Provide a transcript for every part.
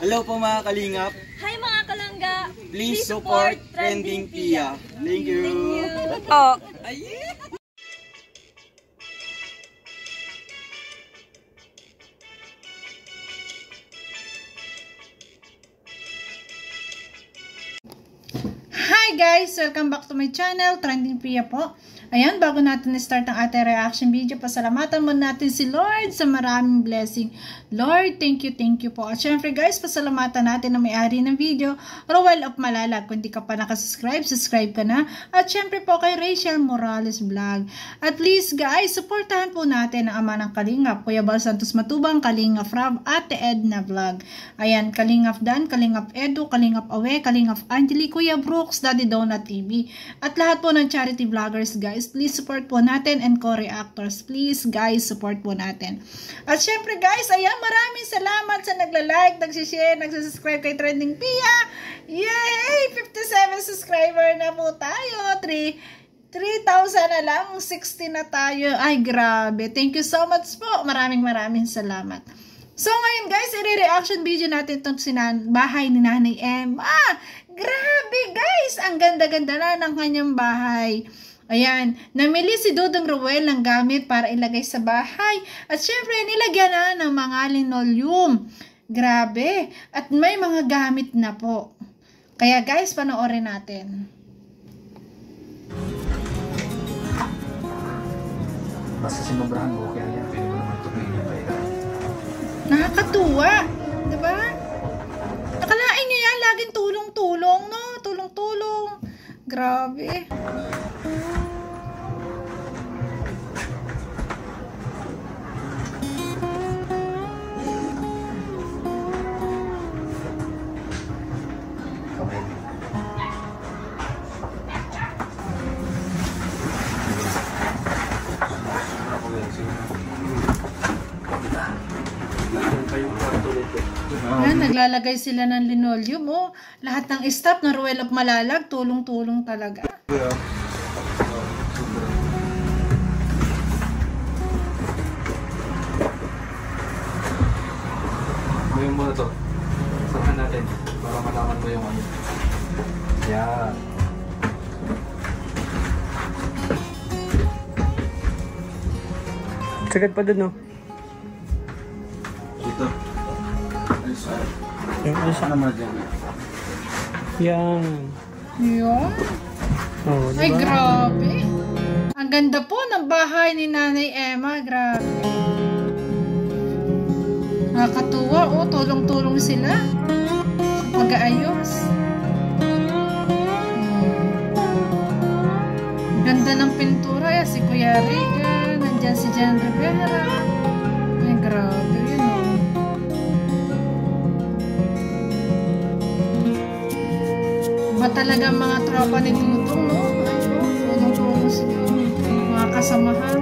Hello po mga kalingap. Hi mga kalangga. Please support Trending Pia. Thank you. Oh. Hi guys! Welcome back to my channel, Trending Pia po. Ayan, bago natin start ang ating reaction video, pasalamatan muna natin si Lord sa maraming blessing. Lord, thank you po. At syempre guys, pasalamatan natin ang may-ari ng video, Roel of Malalag. Kung di ka pa nakasubscribe, subscribe ka na. At syempre po kay Rachel Morales Vlog. At please guys, supportahan po natin ang ama ng Kalingap, Kuya Bal Santos Matubang, Kalingap Rob, Ate Edna Vlog. Ayan, Kalingap Dan, Kalingap Edu, Kalingap Awe, Kalingap Angeli, Kuya Brooks, Daddy Donut TV. At lahat po ng charity vloggers guys, please support po natin, and co-reactors, please guys, support po natin. At syempre guys, ayan, maraming salamat sa nagla-like, nagsishare, nagsasubscribe kay Trending Pia. Yay! 57 subscriber na po tayo. 3,000 na lang, 60 na tayo. Ay, grabe. Thank you so much po. Maraming salamat. So ngayon guys, i-reaction video natin itong bahay ni Nanay Emma. Grabe guys, ang ganda-ganda na ng kanyang bahay. Ayan, namili si Dudong Roel ng gamit para ilagay sa bahay. At syempre, nilagyan na ng mga linoleum. Grabe. At may mga gamit na po. Kaya guys, panoorin natin. Basta sinobrahan mo, kaya yan, pwede mo naman tumingin pa yan. Nakakatuwa. Diba? Nakalain nyo yan, laging tulong-tulong, no? Tulong-tulong. Grabe. Ayan, naglalagay sila ng linoleum. Oh, lahat ng staff na Roel of Malalag, tulong-tulong talaga. Gawin mo na to. Samahan natin para malaman mo yung ano. Yan. Sagad pa dun, no? Dito. Yung isa naman dyan. Yan. Yun. Oh, diba? Ay, grabe. Ang ganda po ng bahay ni Nanay Emma. Grabe. Nakakatuwa. Oh, tulong-tulong sila. Pag-aayos. Ganda ng pintura. Si Kuya Riga. Nandyan si Jan Rivera. Ay, grabe. Yun, oh. Ba talaga mga tropa ni Dudong, no? Ay, tulong sila. Mga kasamahan.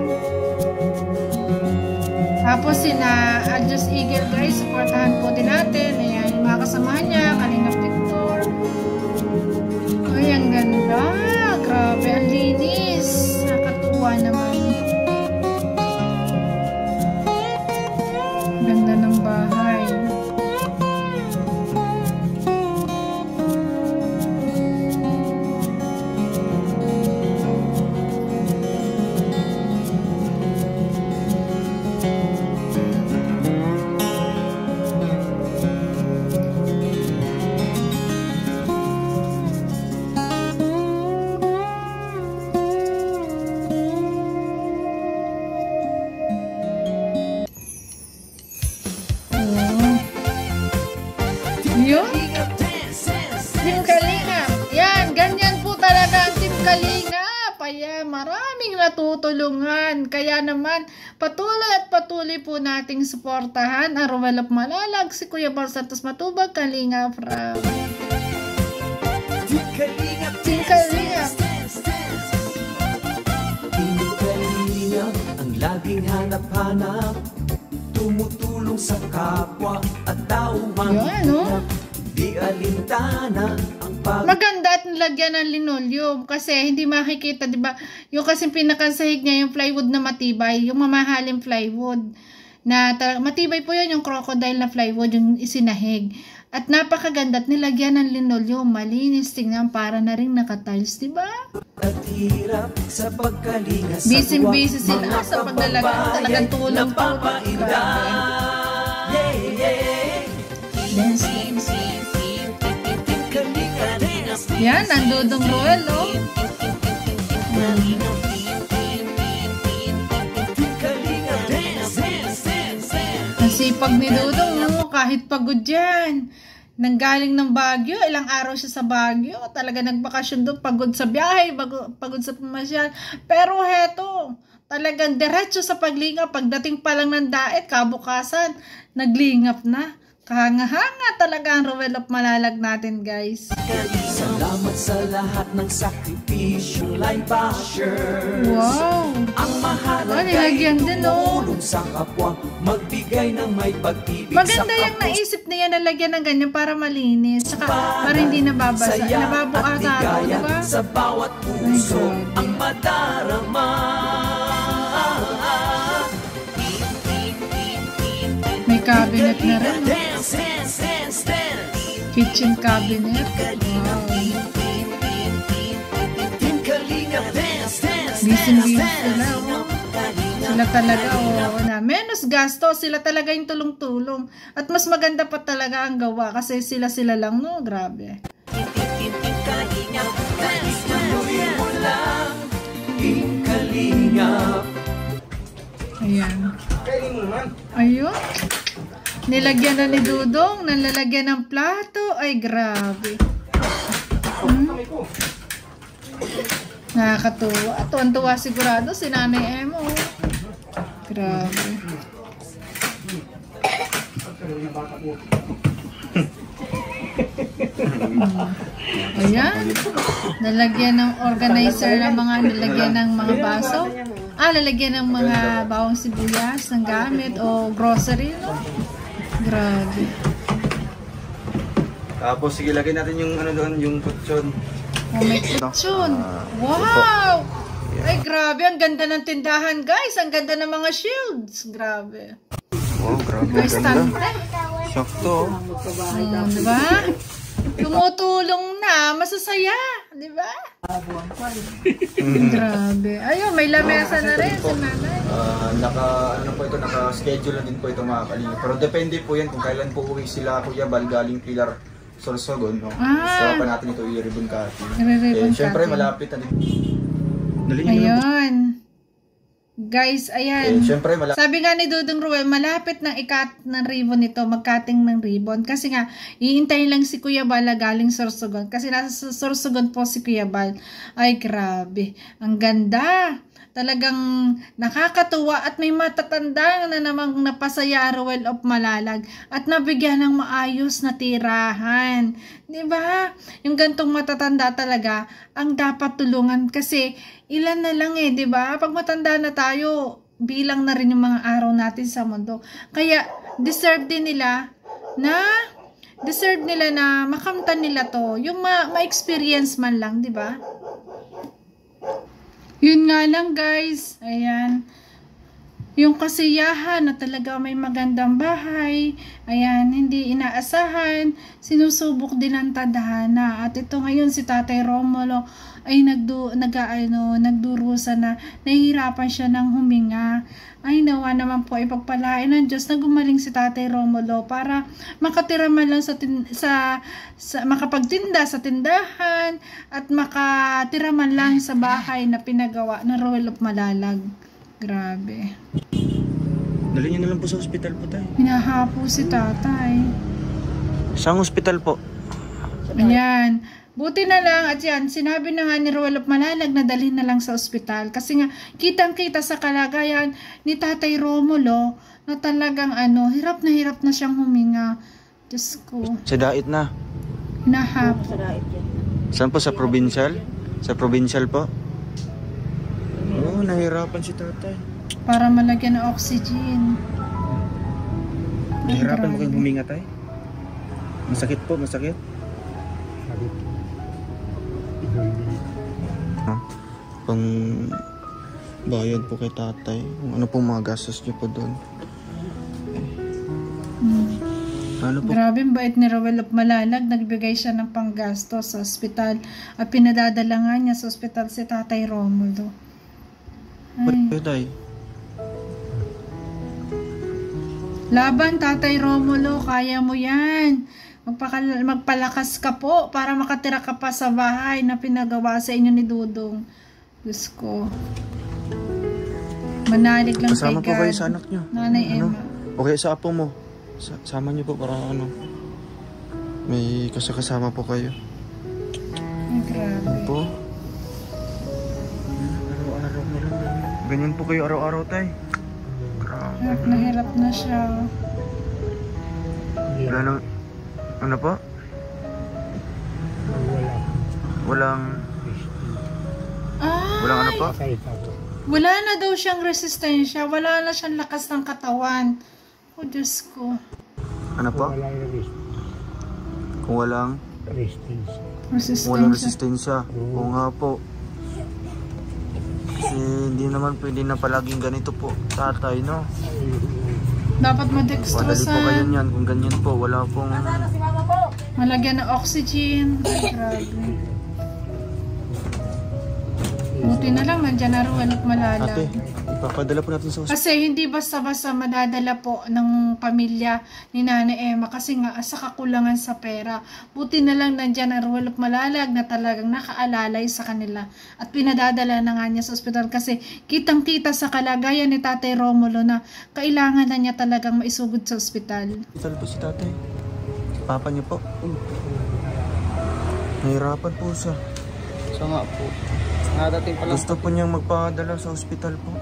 Tapos sina Aljus Eagle guys, supportahan po din natin. Ayan, yung mga kasamahan niya, Kalingap Victor. Ay, ang ganda. Grabe, ang linis. Nakatuwa naman. Ganda ng bahay. Yun? Team Kalingap. Yan, ganyan po talaga ang Team Kalingap. Ayan, maraming natutulungan. Kaya naman, patuloy po nating suportahan ang Roel of Malalag, si Kuya Bal Santos Matubang, Kalingap Rob. Team Kalingap. Team Kalingap, ang laging hanap-hanap, tumutulong sa kapwa at tauhan. Yan, no? Di alintana ang Maganda at nilagyan ng linoleum kasi hindi makikita, 'di ba? Yung kasi pinakasahig niya yung plywood na matibay, yung mamahaling plywood. na matibay po yun yung crocodile na plywood, yung isinahig. At napakaganda at nilagyan ng linoleum, malinis tingnan para na rin naka-tiles, diba? At hirap sa pagkalinga sa Busy sila sa paglalagay, talagang tulong po. Dance. Yan, nandudong Roel, oh. Sipag ni Dudong, no? Kahit pagod yan. Nanggaling ng Baguio, ilang araw siya sa Baguio. Talaga nagbakasyon doon, pagod sa biyahe, pagod sa pamasyal. Pero heto, talagang diretso sa paglingap. Pagdating pa lang ng daet, kabukasan, naglingap na. Kahanga-hanga talaga ang Ruel of Malalag natin, guys. Salamat sa lahat ng sakripisyo, live basher. Wow! Ang mahalaga nilagyan din, oh. tumulong sa kapwa, magbigay ng may pag-ibig Maganda sa yung naisip niya na lagyan ng ganyan para malinis. Saka para hindi nababasa. Nababuka sa araw, diba? Sa bawat puso ang madarama. May cabinet na rin, no? Kitchen cabinet. Wow. Busy sila, oh. Sila talaga, oh, na menos gasto, sila talaga yung tulong-tulong. At mas maganda pa talaga ang gawa kasi sila lang, no? Grabe. Ayan. Ayun. Nilagyan na ni Dudong, nalalagyan ng plato. Ay, grabe. Nakakatuwa. Tuwan-tuwa sigurado si Nanay Emo. Grabe. Ayan. Nalagyan ng organizer ng mga, nilagyan ng mga baso. Lalagyan ng mga bawang sibuyas ng gamit o grocery, no? Grabe. Tapos sige, lagyan natin yung ano doon, yung kutsyon. Oh, may kutsyon. Wow! Ay, grabe. Ang ganda ng tindahan, guys. Ang ganda ng mga shields. Grabe. Wow, grabe. May stand. Sakto. Diba? Tumutulong na. Masasaya. Diba? Grabe. Ayun, may lamesa na rin si Nanay. Naka-schedule na din po ito mga kalinga. Pero depende po yan kung kailan po uwi sila Kuya Bal galing Pilar Sorsogon, no? Saka pa natin ito i-ribbon cutting. Siyempre malapit na din. Ayun. Guys, ayan. Siyempre Sabi nga ni Dudong Ruel, malapit ng ikat ng ribbon nito, mag-cutting ng ribbon. Kasi nga, iintayin lang si Kuya Bal galing Sorsogon. Kasi nasa Sorsogon po si Kuya Bal. Ay, grabe. Ang ganda. Talagang nakakatuwa at may matatandang na namang napasaya Ruel of Malalag at nabigyan ng maayos na tirahan. Diba? Yung gantong matatanda talaga ang dapat tulungan kasi ilan na lang diba? Pag matanda na tayo, bilang na rin yung mga araw natin sa mundo. Kaya deserve nila na makamtan nila to. Yung ma-experience man lang, diba? Yun nga lang, guys. Ayan. Yung kasiyahan na talaga may magandang bahay. Ayan, hindi inaasahan. Sinusubok din ang tadhana. At ito ngayon si Tatay Romulo ay nagdurusa na nahihirapan siya ng huminga. Ay, nawa naman po ipagpalain ng Diyos na gumaling si Tatay Romulo para makatira man lang makapagtinda sa tindahan at makatira man lang sa bahay na pinagawa na Ruel of Malalag. Grabe. Dali niyo na lang po sa ospital po tayo. Hinahapo si Tatay. Saan ospital po? Ayan. Buti na lang at yan, sinabi na nga ni Ruel of Malalag na dalhin na lang sa ospital. Kasi nga, kitang-kita sa kalagayan ni Tatay Romulo na talagang hirap na siyang huminga. Diyos ko. Sa dait na? Hinahapo. Saan po? Sa provincial? Sa provincial po? Oo, nahirapan si Tatay. Para malagyan ng oxygen. Nahirapan mo kayong huminga tayo? Masakit po, masakit? Pang bayad po kay Tatay. Kung ano pong mga gastos niyo po doon. Ano po? Grabe, bait ni Rowel of Malalag. Nagbigay siya ng panggasto sa ospital. At pinadadala nga niya sa ospital si Tatay Romulo. Ay. Tay. Laban, Tatay Romulo. Kaya mo yan. Magpalakas ka po para makatira ka pa sa bahay na pinagawa sa inyo ni Dudong. Diyos ko. Manalig lang Kasama kay God. po kayo sa anak niyo. Nanay Ano? Emma. Okay, sa apo mo. Sama niyo po para ano. May kasama po kayo. Ay, grabe. Po. Araw-araw na lang. Ganyan po kayo araw-araw, tay. Hirap na siya. Gano'n? Ano po? Walang ano po? Wala na daw siyang resistensya. Wala na siyang lakas ng katawan. Oh, Diyos ko. Ano po? Kung walang Resistensya. resistensya. Oo nga po. Kasi hindi naman pwede na palaging ganito po, tatay, no? Dapat Madali po kayo madextrosan. niyan. Kung ganyan po, wala pong... Malagyan ng oxygen. Ay, grabe. Buti na lang, nandiyan na Rowel at Malalag. Ate, ipapadala po natin sa hospital. Kasi hindi basta-basta madadala po ng pamilya ni Nanay Emma kasi nga sa kakulangan sa pera. Buti na lang nandyan ang Rowel of Malalag na talagang nakaalalay sa kanila. At pinadadala na nga niya sa ospital kasi kitang-kita sa kalagayan ni Tatay Romulo na kailangan na niya talagang maisugod sa ospital. Hospital po si tatay. Papa niyo po. Nahirapan po siya. So nga po. Nadating pala. Gusto po niyang magpadala sa ospital po.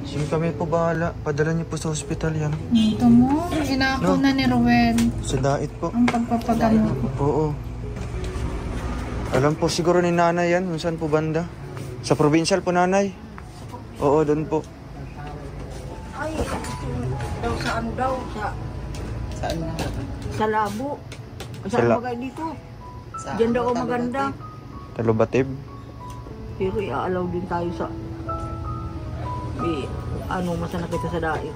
Sige, kami po bahala. Padala niyo po sa ospital yan. Ito mo, inako na ni Rowel Sa dait po. ang pagpapagamot. Oo. Alam po siguro ni nanay yan. Kung saan po banda? Sa provincial po, nanay? Oo, doon po. Ay, daw saan daw? Saan na? Sa Labo. Sa Saan La- bagay dito? Diyan daw ang maganda. Talubatib. Pero iaalaw din tayo sa... May masana kita sa dait.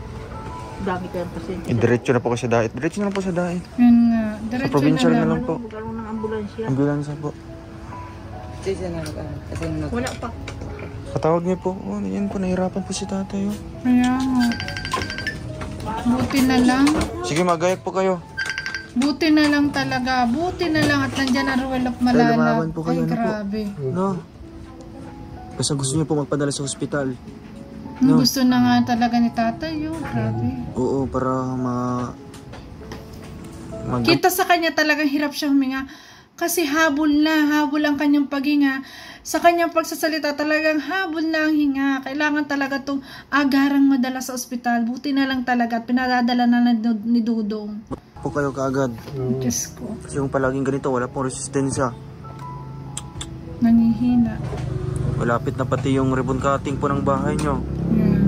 Dami kayang pasyente. Diretso na po kayo sa dait. Diretso na lang po sa dait. Yun nga, Sa diretso provincial na na lang. lang po. Magkaroon ng ambulansya. Ambulansya po. Kasi na kasi Wala pa. Katawag niyo po. Oh, yan po. Nahirapan po si tatay. Oh. Kaya nga. Buti na lang. Sige, magayak po kayo. Buti na lang talaga. Buti na lang at nandyan ang Rowel of Malalag. lumaban po kayo, Ay, ano po? grabe. No. Basta gusto niyo po magpadala sa ospital. No. Gusto na nga talaga ni tatay yun. Grabe. Oo, para Kita sa kanya talagang hirap siyang huminga. Kasi habol ang kanyang paghinga. Sa kanyang pagsasalita talagang habol na ang hinga. Kailangan talaga itong agarang madala sa ospital. Buti na lang talaga at pinadadala na ni Dudong. po kayo kaagad. Diyos ko. Kasi yung palaging ganito, wala pong resistensya. Nangihina. Malapit na pati yung ribbon cutting po ng bahay nyo. Yan.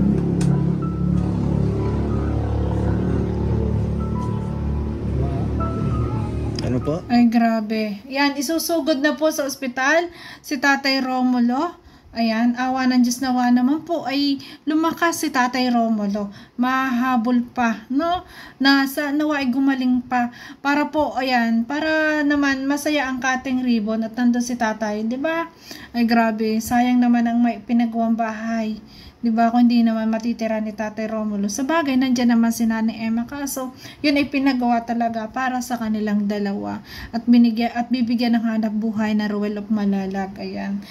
Ano po? Ay, grabe. Yan, isusugod na po sa ospital si Tatay Romulo. Ayan, awa ng Diyos nawa naman po ay lumakas si Tatay Romulo. Mahabol pa, no? Nawa ay gumaling pa. Para po, ayan, para naman masaya ang cutting ribbon at nandun si Tatay, di ba? Ay, grabe. Sayang naman ang may pinagawang bahay. Di ba? Kung hindi naman matitira ni Tatay Romulo. Sa bagay, nandiyan naman si Nanay Emma. Kaso, yun ay pinagawa talaga para sa kanilang dalawa. At bibigyan ng hanap buhay na Rowel of Malalag. Ayan.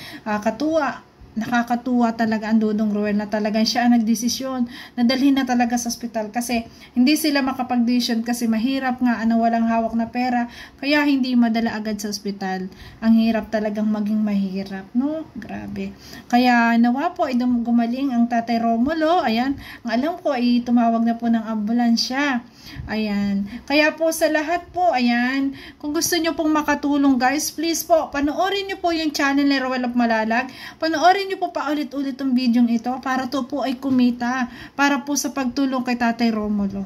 Nakakatuwa talaga ang Dudong Rowel na talagang siya ang nagdesisyon na dalhin na talaga sa ospital kasi hindi sila makapag-decision kasi mahirap nga walang hawak na pera kaya hindi madala agad sa ospital. Ang hirap talagang maging mahirap, no? Grabe. Kaya nawa po ay gumaling ang Tatay Romulo. Ayan, ang alam ko ay tumawag na po ng ambulansya. Ayan. Kaya po sa lahat po, ayan, kung gusto nyo pong makatulong guys, please po, panoorin nyo po yung channel ni Rowel of Malalag. Panoorin nyo po paulit-ulit ang video ito para to po ay kumita para po sa pagtulong kay Tatay Romulo.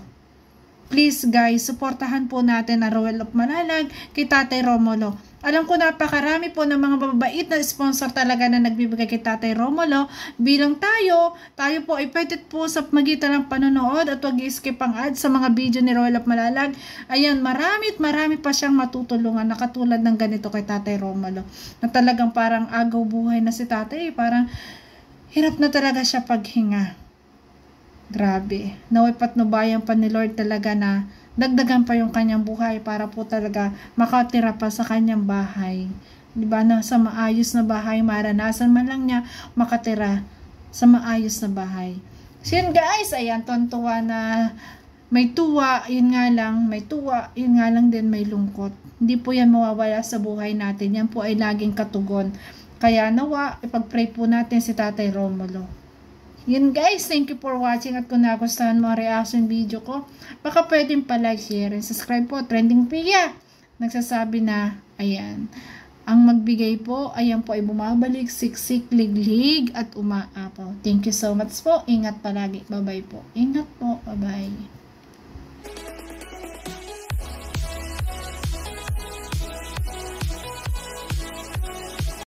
please guys, suportahan po natin ang Royal of Malalag kay Tatay Romulo. Alam ko napakarami po ng mga mababait na sponsor talaga na nagbibigay kay Tatay Romulo. Bilang tayo po ay pwede po sa magitan ng panonood at wag i-skip ang ads sa mga video ni Royal of Malalag. Ayan, marami pa siyang matutulungan na katulad ng ganito kay Tatay Romulo. Na talagang parang agaw buhay na si Tatay. Parang hirap na talaga siya paghinga. Grabe. Naway patnubayan pa ni Lord talaga na dagdagan pa yung kanyang buhay para po talaga makatira pa sa kanyang bahay. Diba, na sa maayos na bahay, maranasan man lang niya makatira sa maayos na bahay. So yun guys, ayan, tontuwa na may tuwa, yun nga lang, may tuwa, yun nga lang din may lungkot. Hindi po yan mawawala sa buhay natin. Yan po ay laging katugon. Kaya nawa, ipag-pray po natin si Tatay Romulo. Yun guys, thank you for watching at kung nagustuhan mo ang reaction video ko, baka pwedeng pa-like, share, and subscribe po. Trending Pia nagsasabi na, ayan, ang magbigay po, ayan po ay bumabalik, siksik, liglig, at umaapaw. Thank you so much po. Ingat palagi. Bye-bye po. Ingat po. Bye-bye.